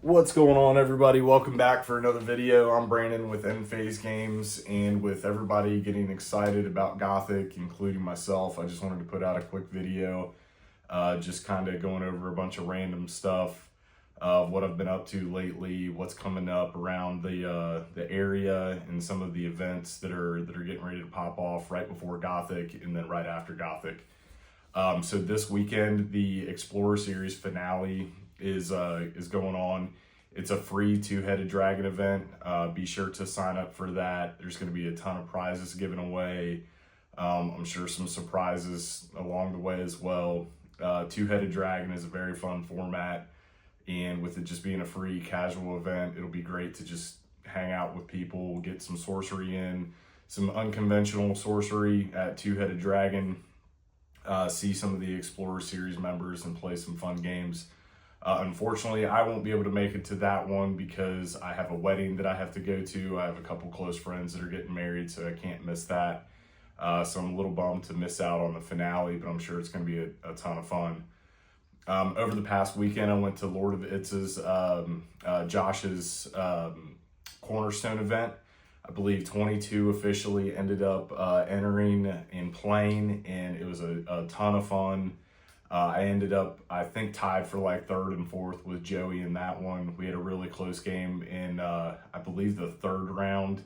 What's going on, everybody? Welcome back for another video. I'm Brandon with EndFaze Games, and with everybody getting excited about Gothic, including myself, I just wanted to put out a quick video just kind of going over a bunch of random stuff of what I've been up to lately, what's coming up around the area, and some of the events that are getting ready to pop off right before Gothic and then right after Gothic. So this weekend, the Explorer Series finale is going on. It's a free two-headed dragon event. Be sure to sign up for that. There's going to be a ton of prizes given away. I'm sure some surprises along the way as well. Two-headed dragon is a very fun format, and with it just being a free casual event, it'll be great to just hang out with people, get some sorcery in, some unconventional sorcery at two-headed dragon, see some of the Explorer Series members and play some fun games. Unfortunately, I won't be able to make it to that one because I have a wedding that I have to go to. I have a couple close friends that are getting married, so I can't miss that. So I'm a little bummed to miss out on the finale, but I'm sure it's going to be a ton of fun. Over the past weekend, I went to Lord of Itz's, Josh's Cornerstone event. I believe 22 officially ended up entering and playing, and it was a ton of fun. I ended up, I think, tied for like third and fourth with Joey in that one. We had a really close game in, I believe, the third round.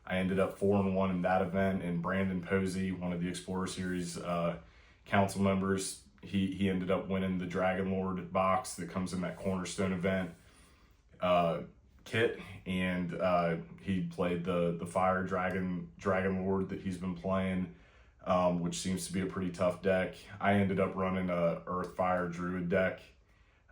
I ended up 4-1 in that event, and Brandon Posey, one of the Explorer Series council members, he ended up winning the Dragon Lord box that comes in that Cornerstone event kit, and he played the Fire Dragon Lord that he's been playing, which seems to be a pretty tough deck. I ended up running a Earth Fire Druid deck.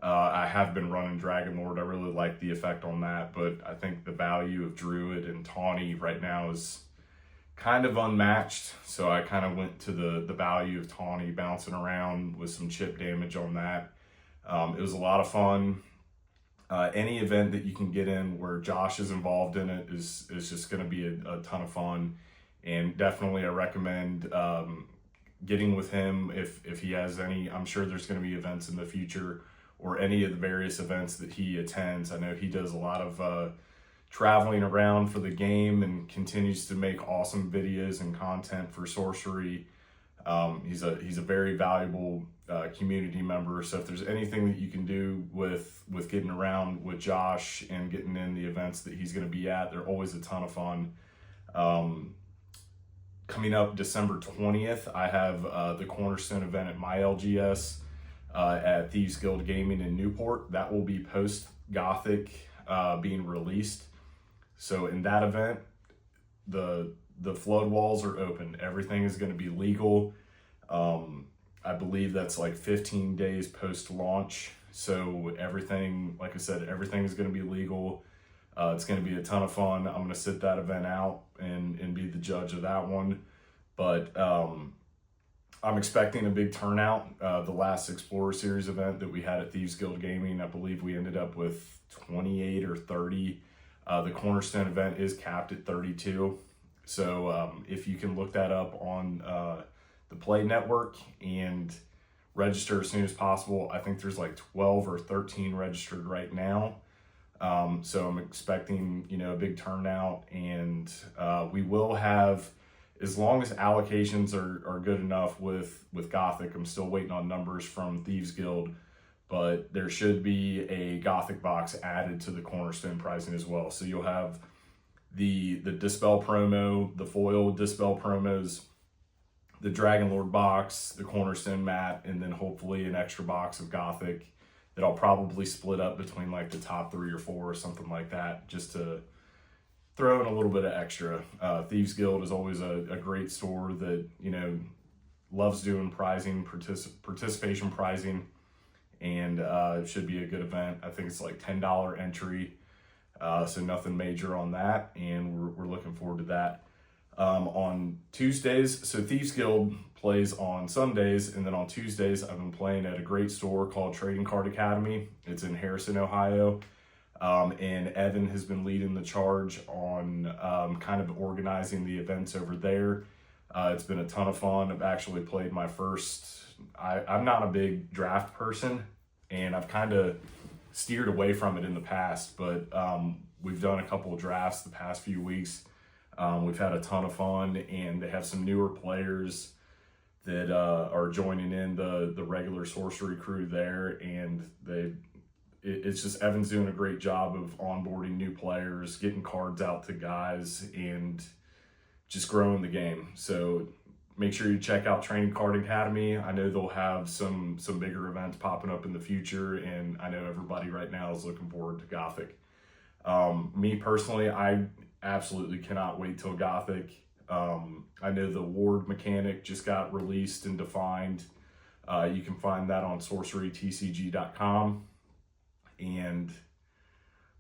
I have been running Dragon Lord. I really like the effect on that, but I think the value of Druid and Tawny right now is kind of unmatched. So I kind of went to the value of Tawny, bouncing around with some chip damage on that. It was a lot of fun. Any event that you can get in where Josh is involved in it is just going to be a ton of fun. And definitely I recommend getting with him if he has any. I'm sure there's going to be events in the future or any of the various events that he attends. I know he does a lot of traveling around for the game and continues to make awesome videos and content for sorcery. He's a very valuable community member. So if there's anything that you can do with getting around with Josh and getting in the events that he's going to be at, they're always a ton of fun. Coming up December 20th, I have the Cornerstone event at my LGS at Thieves Guild Gaming in Newport. That will be post Gothic being released. So in that event, the flood walls are open. Everything is going to be legal. I believe that's like 15 days post launch. So everything, like I said, everything is going to be legal. It's going to be a ton of fun. I'm going to sit that event out and be the judge of that one. But I'm expecting a big turnout. The last Explorer Series event that we had at Thieves Guild Gaming, I believe we ended up with 28 or 30. The Cornerstone event is capped at 32. So if you can look that up on the Play Network and register as soon as possible. I think there's like 12 or 13 registered right now. So I'm expecting, a big turnout, and we will have, as long as allocations are good enough with Gothic. I'm still waiting on numbers from Thieves Guild, but there should be a Gothic box added to the Cornerstone pricing as well. So you'll have the Dispel promo, the foil Dispel promos, the Dragon Lord box, the Cornerstone mat, and then hopefully an extra box of Gothic that I'll probably split up between like the top 3 or 4 or something like that, just to throw in a little bit of extra. Thieves Guild is always a great store that, loves doing prizing, participation prizing, and it should be a good event. I think it's like $10 entry, so nothing major on that, and we're looking forward to that. On Tuesdays, so Thieves Guild plays on Sundays, and then on Tuesdays I've been playing at a great store called Trading Card Academy. It's in Harrison, Ohio, and Evan has been leading the charge on kind of organizing the events over there. It's been a ton of fun. I've actually played my first, I'm not a big draft person, and I've kind of steered away from it in the past, but we've done a couple of drafts the past few weeks. We've had a ton of fun, and they have some newer players that are joining in the regular sorcery crew there, and it's just Evan's doing a great job of onboarding new players, getting cards out to guys, and just growing the game. So make sure you check out Training Card Academy. I know they'll have some bigger events popping up in the future, and I know everybody right now is looking forward to Gothic. Me personally, I absolutely cannot wait till Gothic. I know the ward mechanic just got released and defined. You can find that on sorcerytcg.com. And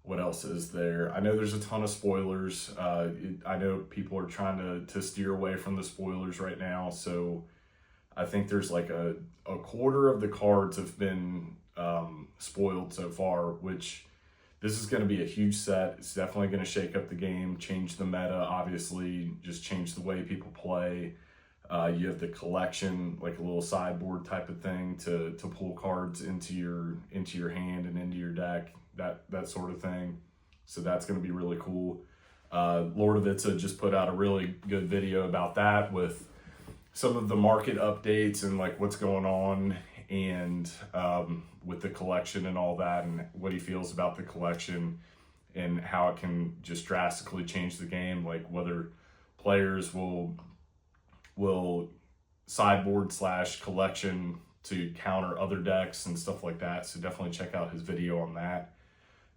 what else is there? I know there's a ton of spoilers. I know people are trying to steer away from the spoilers right now. So I think there's like a quarter of the cards have been spoiled so far, which this is going to be a huge set. It's definitely going to shake up the game, change the meta, obviously, just change the way people play. You have the collection, like a little sideboard type of thing to pull cards into your hand and into your deck, that sort of thing. So that's going to be really cool. Lord of Itza just put out a really good video about that with some of the market updates and like what's going on, and with the collection and all that, and what he feels about the collection and how it can just drastically change the game, like whether players will sideboard / collection to counter other decks and stuff like that. So definitely check out his video on that.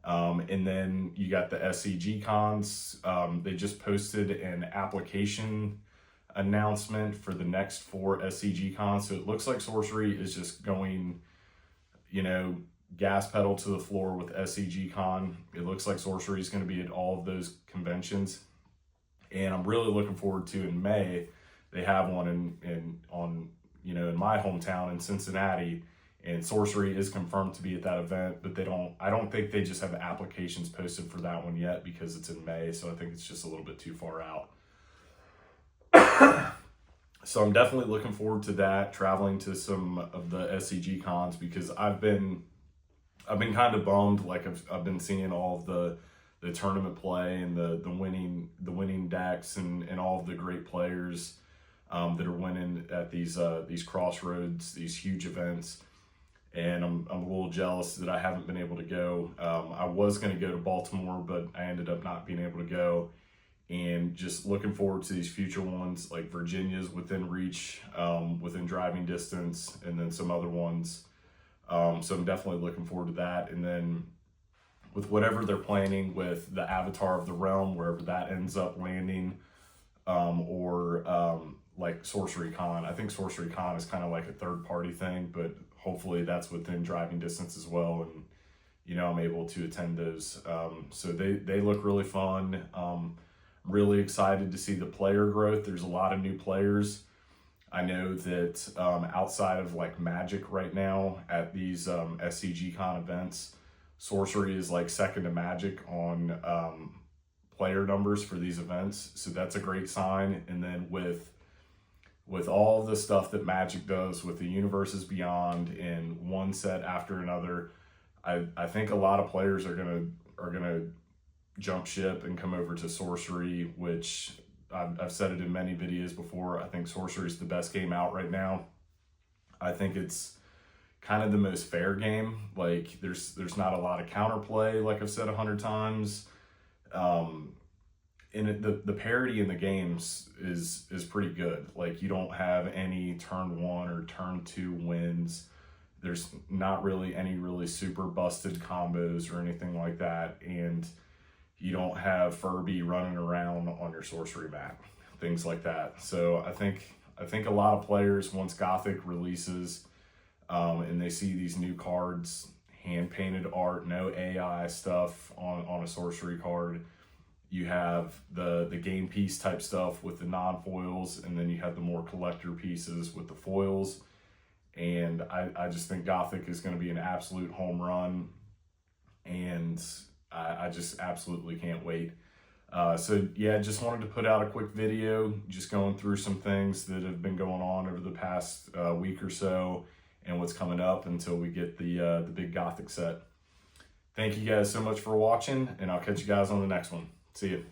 And then you got the SCG cons. They just posted an application announcement for the next 4 SCG cons. So it looks like Sorcery is just going, gas pedal to the floor with SCG con. It looks like Sorcery is going to be at all of those conventions. And I'm really looking forward to in May. They have one in my hometown in Cincinnati, and Sorcery is confirmed to be at that event, but I don't think they just have applications posted for that one yet because it's in May. So I think it's just a little bit too far out. So I'm definitely looking forward to that, traveling to some of the SCG cons, because I've been kind of bummed. Like I've been seeing all of the tournament play and the winning decks and all of the great players that are winning at these crossroads, these huge events. And I'm a little jealous that I haven't been able to go. I was going to go to Baltimore, but I ended up not being able to go. And just looking forward to these future ones, like Virginia's within reach, within driving distance, and then some other ones. So I'm definitely looking forward to that. And then with whatever they're planning with the Avatar of the Realm, wherever that ends up landing, or like Sorcery Con. I think Sorcery Con is kind of like a third-party thing, but hopefully that's within driving distance as well. And, I'm able to attend those. So they look really fun. Really excited to see the player growth. There's a lot of new players. I know that outside of like Magic right now at these SCG Con events, Sorcery is like second to Magic on player numbers for these events. So that's a great sign. And then with all the stuff that Magic does with the Universes Beyond and one set after another, I think a lot of players are gonna jump ship and come over to Sorcery, which I've said it in many videos before. I think Sorcery is the best game out right now. I think it's kind of the most fair game. Like there's not a lot of counterplay, like I've said 100 times. And the parity in the games is pretty good. Like you don't have any turn 1 or turn 2 wins. There's not really any really super busted combos or anything like that. And you don't have Furby running around on your Sorcery map, things like that. So I think a lot of players, once Gothic releases, and they see these new cards, hand-painted art, no AI stuff on a Sorcery card. You have the game piece type stuff with the non-foils, and then you have the more collector pieces with the foils. And I just think Gothic is going to be an absolute home run, and I just absolutely can't wait. So yeah, just wanted to put out a quick video, just going through some things that have been going on over the past week or so, and what's coming up until we get the big Gothic set. Thank you guys so much for watching, and I'll catch you guys on the next one. See you.